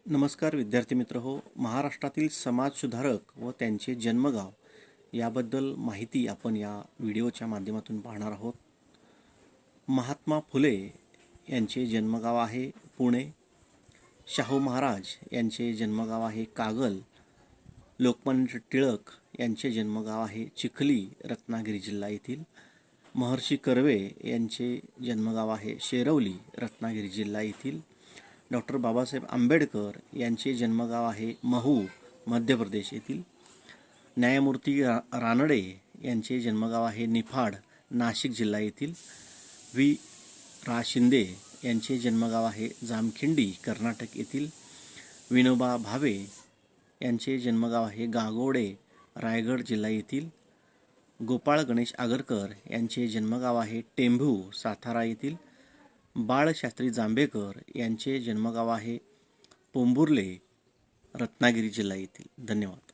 नमस्कार विद्यार्थी मित्र हो. महाराष्ट्रातील समाजसुधारक व त्यांचे जन्मगाव याबद्दल माहिती आपण या व्हिडिओच्या माध्यमातून पाहणार आहोत. महात्मा फुले यांचे जन्मगाव आहे पुणे. शाहू महाराज यांचे जन्मगाव आहे कागल. लोकमान्य टिळक यांचे जन्मगाव आहे चिखली, रत्नागिरी जिल्हा येथील. महर्षी कर्वे यांचे जन्मगाव आहे शेरवली, रत्नागिरी जिल्हा येथील. डॉक्टर बाबासाहेब आंबेडकर यांचे जन्मगाव आहे महू, मध्य प्रदेश येथील. न्यायमूर्ती रानडे यांचे जन्मगाव आहे निफाड, नाशिक जिल्हा येथील. व्ही रा शिंदे यांचे जन्मगाव आहे जामखिंडी, कर्नाटक येथील. विनोबा भावे यांचे जन्मगाव आहे गागोडे, रायगड जिल्हा येथील. गोपाळ गणेश आगरकर यांचे जन्मगाव आहे टेंभू, सातारा येथील. बाळशास्त्री जांभेकर यांचे जन्मगाव आहे पोंभुर्ले, रत्नागिरी जिल्हा येथील. धन्यवाद.